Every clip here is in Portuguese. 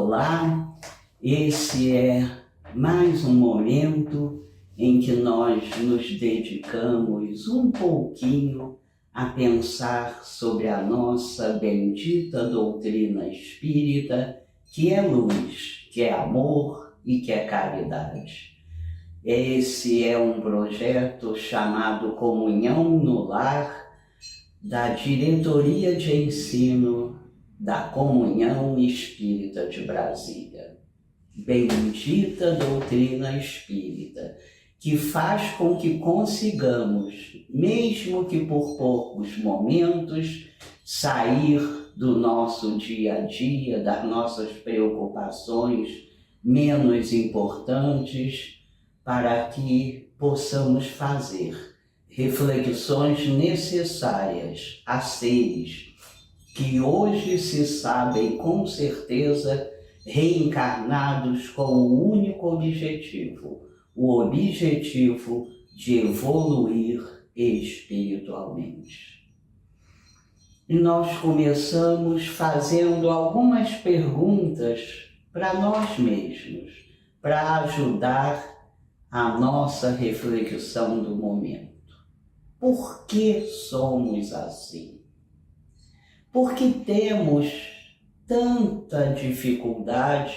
Olá, esse é mais um momento em que nós nos dedicamos um pouquinho a pensar sobre a nossa bendita doutrina espírita, que é luz, que é amor e que é caridade. Esse é um projeto chamado Comunhão no Lar, da Diretoria de Ensino da Comunhão Espírita de Brasília. Bendita doutrina espírita, que faz com que consigamos, mesmo que por poucos momentos, sair do nosso dia a dia, das nossas preocupações menos importantes, para que possamos fazer reflexões necessárias a seres que hoje se sabem com certeza reencarnados com o único objetivo, o objetivo de evoluir espiritualmente. E nós começamos fazendo algumas perguntas para nós mesmos, para ajudar a nossa reflexão do momento. Por que somos assim? Por que temos tanta dificuldade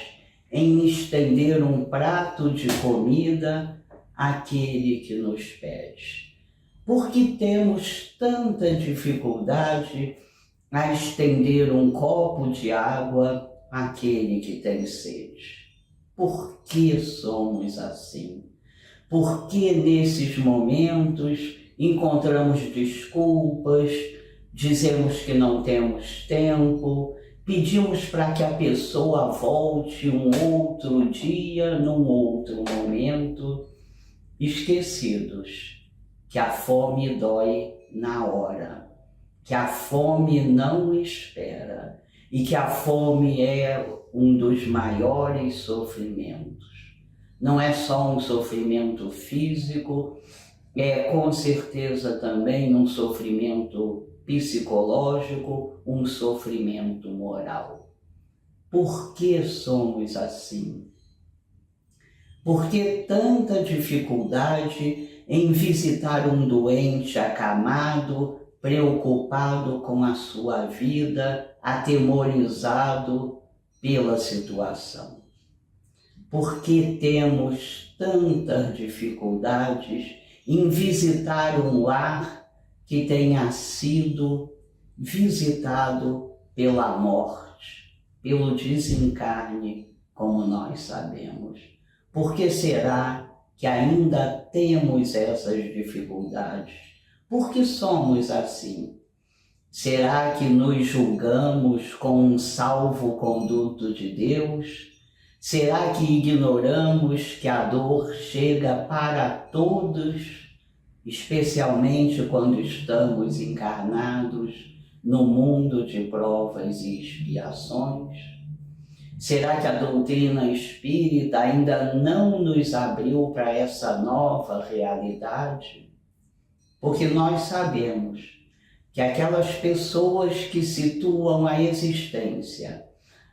em estender um prato de comida àquele que nos pede? Por que temos tanta dificuldade a estender um copo de água àquele que tem sede? Por que somos assim? Por que nesses momentos encontramos desculpas, dizemos que não temos tempo, pedimos para que a pessoa volte um outro dia, num outro momento, esquecidos que a fome dói na hora, que a fome não espera e que a fome é um dos maiores sofrimentos. Não é só um sofrimento físico, é com certeza também um sofrimento psicológico, um sofrimento moral. Por que somos assim? Por que tanta dificuldade em visitar um doente acamado, preocupado com a sua vida, atemorizado pela situação? Por que temos tantas dificuldades em visitar um lar que tenha sido visitado pela morte, pelo desencarne, como nós sabemos? Por que será que ainda temos essas dificuldades? Por que somos assim? Será que nos julgamos com um salvo-conduto de Deus? Será que ignoramos que a dor chega para todos, especialmente quando estamos encarnados no mundo de provas e expiações? Será que a doutrina espírita ainda não nos abriu para essa nova realidade? Porque nós sabemos que aquelas pessoas que situam a existência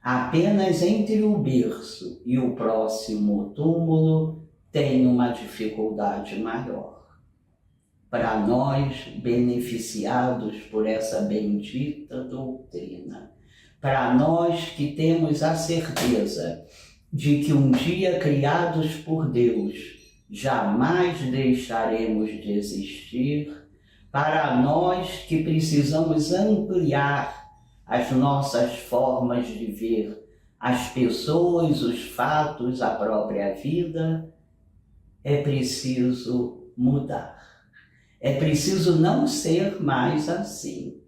apenas entre o berço e o próximo túmulo têm uma dificuldade maior. Para nós, beneficiados por essa bendita doutrina, para nós que temos a certeza de que um dia criados por Deus, jamais deixaremos de existir, para nós que precisamos ampliar as nossas formas de ver as pessoas, os fatos, a própria vida, é preciso mudar. É preciso não ser mais assim.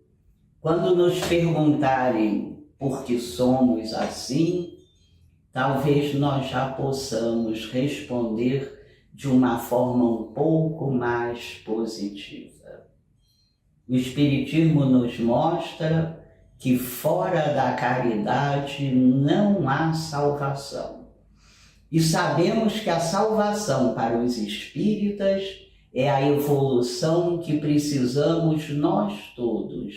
Quando nos perguntarem por que somos assim, talvez nós já possamos responder de uma forma um pouco mais positiva. O Espiritismo nos mostra que fora da caridade não há salvação. E sabemos que a salvação para os espíritas é a evolução que precisamos nós todos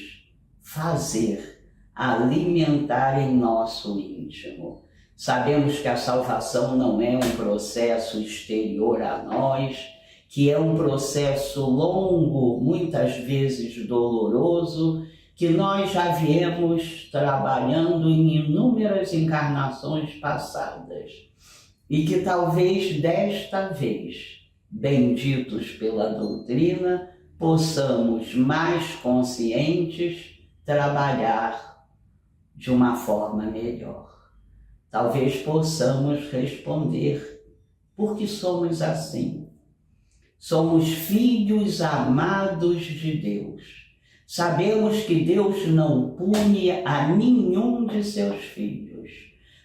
fazer, alimentar em nosso íntimo. Sabemos que a salvação não é um processo exterior a nós, que é um processo longo, muitas vezes doloroso, que nós já viemos trabalhando em inúmeras encarnações passadas e que talvez desta vez, benditos pela doutrina, possamos mais conscientes trabalhar de uma forma melhor. Talvez possamos responder porque somos assim. Somos filhos amados de Deus. Sabemos que Deus não pune a nenhum de seus filhos.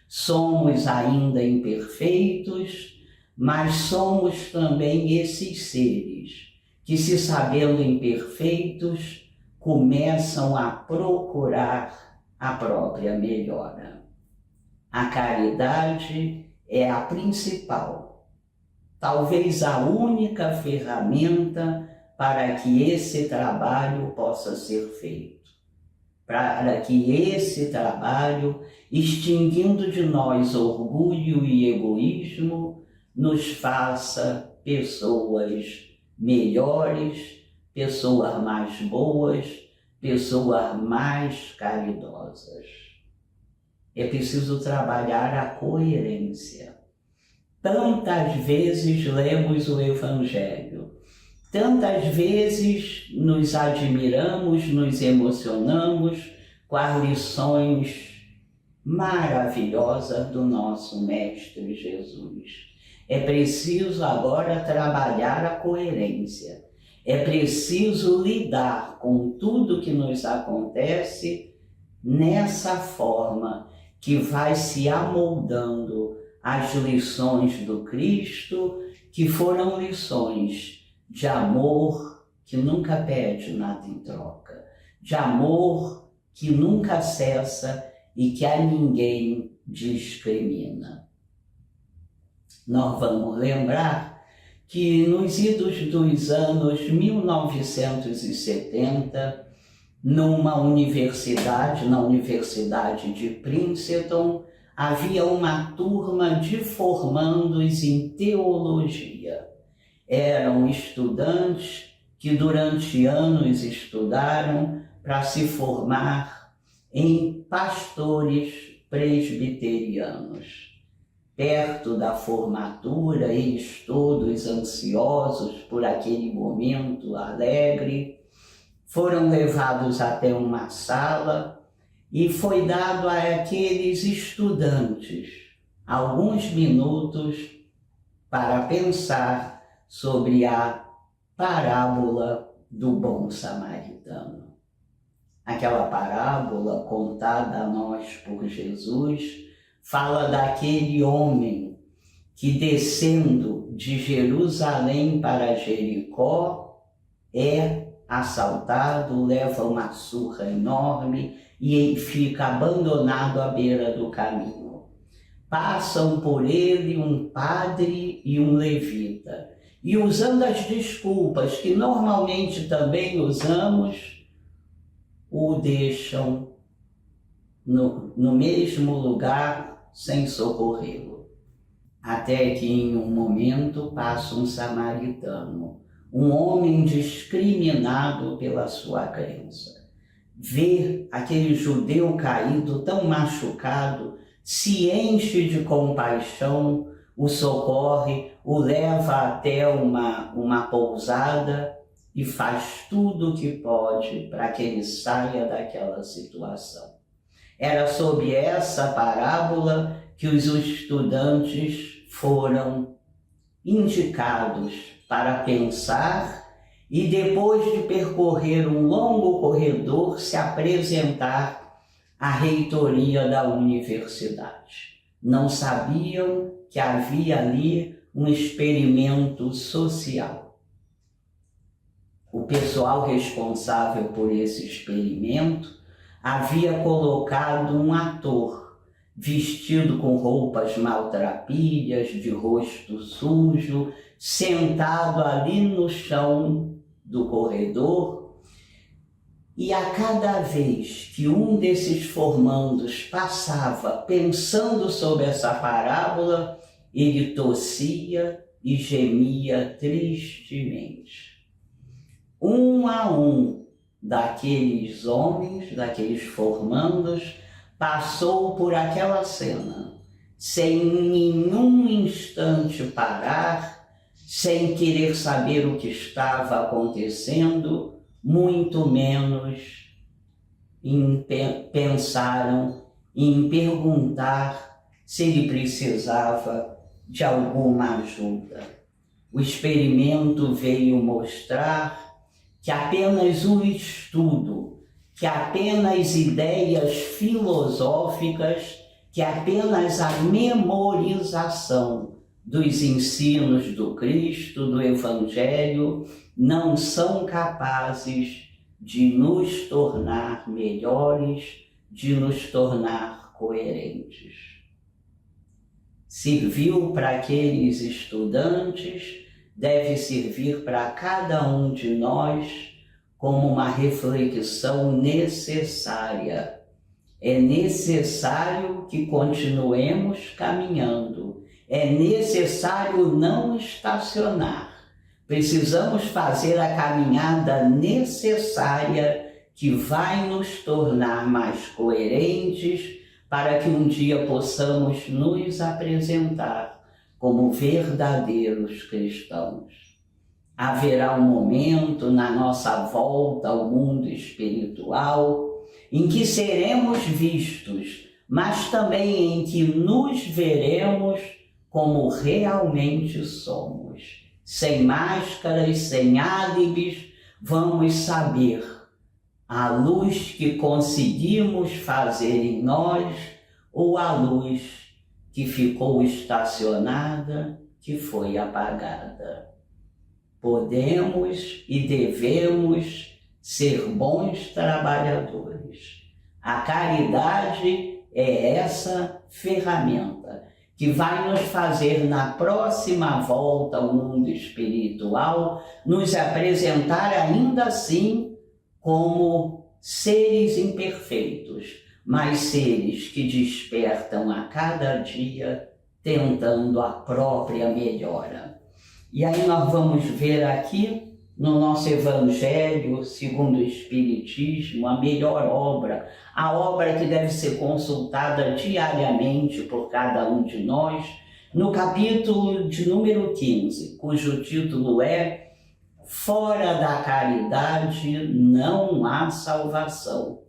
Somos ainda imperfeitos, mas somos também esses seres que, se sabendo imperfeitos, começam a procurar a própria melhora. A caridade é a principal, talvez a única ferramenta para que esse trabalho possa ser feito, para que esse trabalho, extinguindo de nós orgulho e egoísmo, nos faça pessoas melhores, pessoas mais boas, pessoas mais caridosas. É preciso trabalhar a coerência. Tantas vezes lemos o Evangelho, tantas vezes nos admiramos, nos emocionamos com as lições maravilhosas do nosso Mestre Jesus. É preciso agora trabalhar a coerência. É preciso lidar com tudo que nos acontece nessa forma que vai se amoldando as lições do Cristo, que foram lições de amor que nunca pede nada em troca, de amor que nunca cessa e que a ninguém discrimina. Nós vamos lembrar que nos idos dos anos 1970, numa universidade, na Universidade de Princeton, havia uma turma de formandos em teologia. Eram estudantes que durante anos estudaram para se formar em pastores presbiterianos. Perto da formatura, eles todos ansiosos por aquele momento alegre, foram levados até uma sala e foi dado a aqueles estudantes alguns minutos para pensar sobre a parábola do bom samaritano. Aquela parábola contada a nós por Jesus fala daquele homem que, descendo de Jerusalém para Jericó, é assaltado, leva uma surra enorme e fica abandonado à beira do caminho. Passam por ele um padre e um levita, e usando as desculpas que normalmente também usamos, o deixam no mesmo lugar sem socorrê-lo. Até que em um momento passa um samaritano, um homem discriminado pela sua crença. Vê aquele judeu caído, tão machucado, se enche de compaixão, o socorre, o leva até uma pousada e faz tudo o que pode para que ele saia daquela situação. Era sobre essa parábola que os estudantes foram indicados para pensar e, depois de percorrer um longo corredor, se apresentar à reitoria da universidade. Não sabiam que havia ali um experimento social. O pessoal responsável por esse experimento havia colocado um ator vestido com roupas maltrapilhas, de rosto sujo, sentado ali no chão do corredor, E a cada vez que um desses formandos passava pensando sobre essa parábola, ele tossia e gemia tristemente. Um a um daqueles homens, daqueles formandos, passou por aquela cena, sem nenhum instante parar, sem querer saber o que estava acontecendo, muito menos pensaram em perguntar se ele precisava de alguma ajuda. O experimento veio mostrar que apenas um estudo, que apenas ideias filosóficas, que apenas a memorização dos ensinos do Cristo, do Evangelho, não são capazes de nos tornar melhores, de nos tornar coerentes. Serviu para aqueles estudantes, deve servir para cada um de nós como uma reflexão necessária. É necessário que continuemos caminhando, é necessário não estacionar. Precisamos fazer a caminhada necessária que vai nos tornar mais coerentes para que um dia possamos nos apresentar como verdadeiros cristãos. Haverá um momento na nossa volta ao mundo espiritual em que seremos vistos, mas também em que nos veremos como realmente somos. Sem máscaras, sem álibis, vamos saber a luz que conseguimos fazer em nós ou a luz que ficou estacionada, que foi apagada. Podemos e devemos ser bons trabalhadores. A caridade é essa ferramenta que vai nos fazer, na próxima volta ao mundo espiritual, nos apresentar ainda assim como seres imperfeitos, mas seres que despertam a cada dia tentando a própria melhora. E aí nós vamos ver aqui no nosso Evangelho, segundo o Espiritismo, a melhor obra, a obra que deve ser consultada diariamente por cada um de nós, no capítulo de número 15, cujo título é Fora da caridade não há salvação.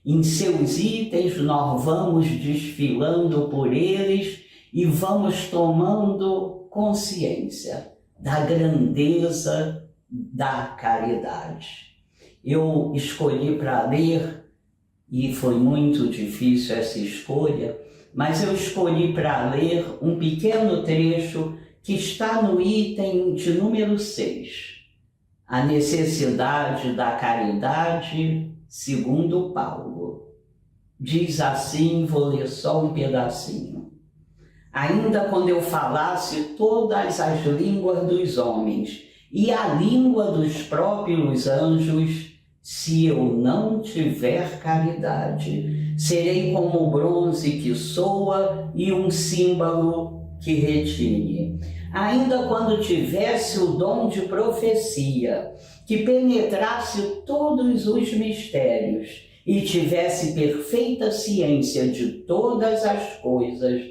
Em seus itens nós vamos desfilando por eles e vamos tomando consciência da grandeza da caridade. Eu escolhi para ler, e foi muito difícil essa escolha, mas eu escolhi para ler um pequeno trecho que está no item de número 6. A necessidade da caridade segundo Paulo. Diz assim, vou ler só um pedacinho. Ainda quando eu falasse todas as línguas dos homens e a língua dos próprios anjos, se eu não tiver caridade, serei como o bronze que soa e um símbolo que retine. Ainda quando tivesse o dom de profecia, que penetrasse todos os mistérios e tivesse perfeita ciência de todas as coisas,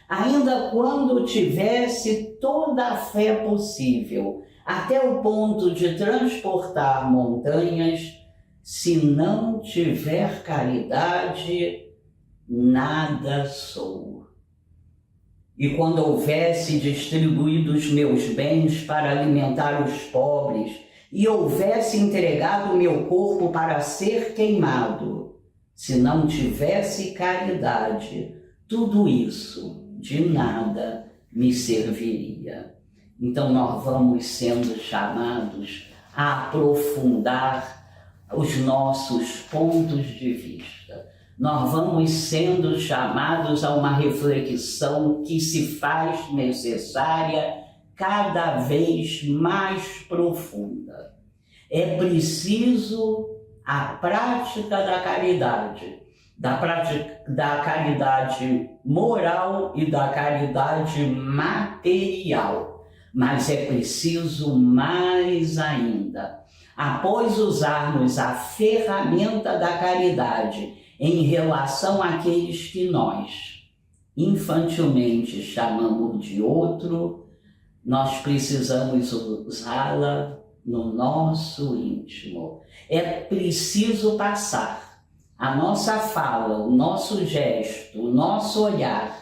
ainda quando tivesse toda a fé possível, até o ponto de transportar montanhas, se não tiver caridade, nada sou. E quando houvesse distribuído os meus bens para alimentar os pobres, e houvesse entregado o meu corpo para ser queimado, se não tivesse caridade, tudo isso de nada me serviria. Então nós vamos sendo chamados a aprofundar os nossos pontos de vista. Nós vamos sendo chamados a uma reflexão que se faz necessária cada vez mais profunda. É preciso a prática da caridade, da caridade moral e da caridade material. Mas é preciso mais ainda. Após usarmos a ferramenta da caridade em relação àqueles que nós infantilmente chamamos de outro, nós precisamos usá-la no nosso íntimo. É preciso passar a nossa fala, o nosso gesto, o nosso olhar,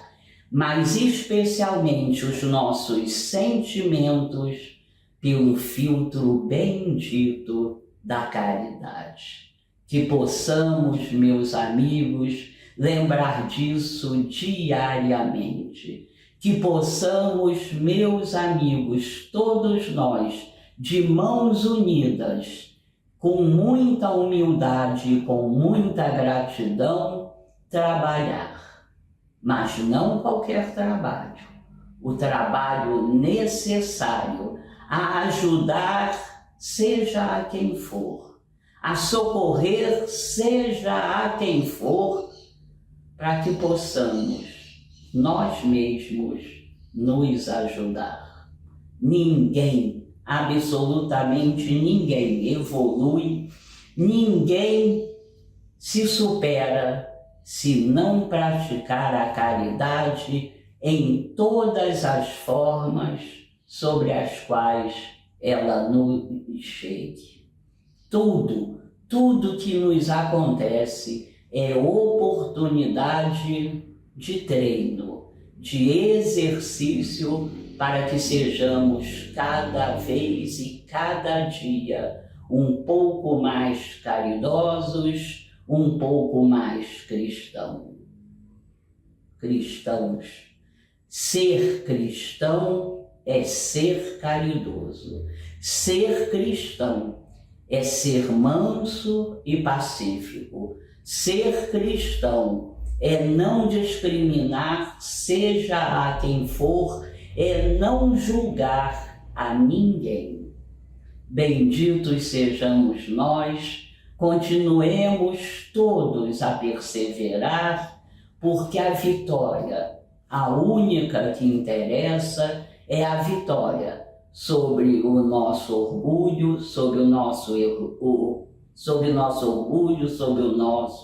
mas especialmente os nossos sentimentos pelo filtro bendito da caridade. Que possamos, meus amigos, lembrar disso diariamente. Que possamos, meus amigos, todos nós, de mãos unidas, com muita humildade e com muita gratidão, trabalhar. Mas não qualquer trabalho. O trabalho necessário a ajudar, seja a quem for, a socorrer, seja a quem for, para que possamos nós mesmos nos ajudar. Ninguém, absolutamente ninguém evolui, ninguém se supera se não praticar a caridade em todas as formas sobre as quais ela nos chegue. Tudo que nos acontece é oportunidade de treino, de exercício para que sejamos cada vez e cada dia um pouco mais caridosos, um pouco mais cristãos. Ser cristão é ser caridoso. Ser cristão é ser manso e pacífico. Ser cristão é não discriminar, seja a quem for, é não julgar a ninguém. Benditos sejamos nós, continuemos todos a perseverar, porque a vitória, a única que interessa, é a vitória sobre o nosso orgulho, sobre o nosso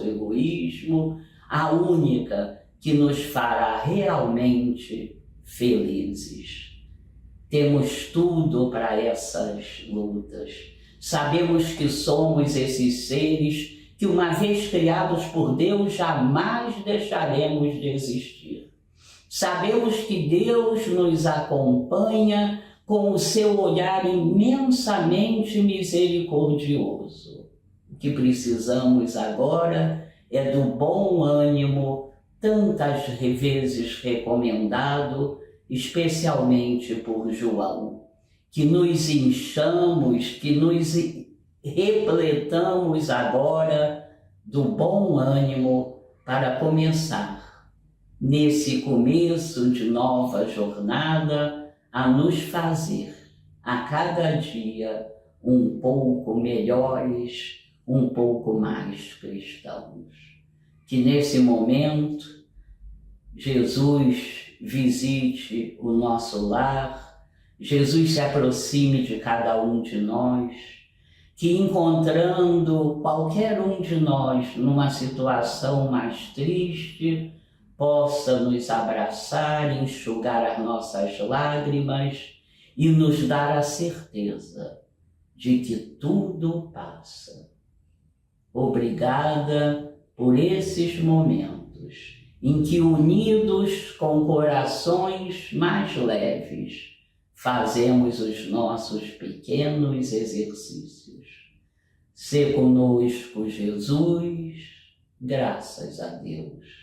egoísmo, a única que nos fará realmente felizes. Temos tudo para essas lutas. Sabemos que somos esses seres que, uma vez criados por Deus, jamais deixaremos de existir. Sabemos que Deus nos acompanha com o seu olhar imensamente misericordioso. O que precisamos agora é do bom ânimo, tantas vezes recomendado, especialmente por João, que nos enchamos, que nos repletamos agora do bom ânimo para começar, nesse começo de nova jornada, a nos fazer a cada dia um pouco melhores, um pouco mais cristãos. Que nesse momento Jesus visite o nosso lar, Jesus se aproxime de cada um de nós, que encontrando qualquer um de nós numa situação mais triste, possa nos abraçar, enxugar as nossas lágrimas e nos dar a certeza de que tudo passa. Obrigada por esses momentos em que, unidos com corações mais leves, fazemos os nossos pequenos exercícios. Sê conosco, Jesus, graças a Deus.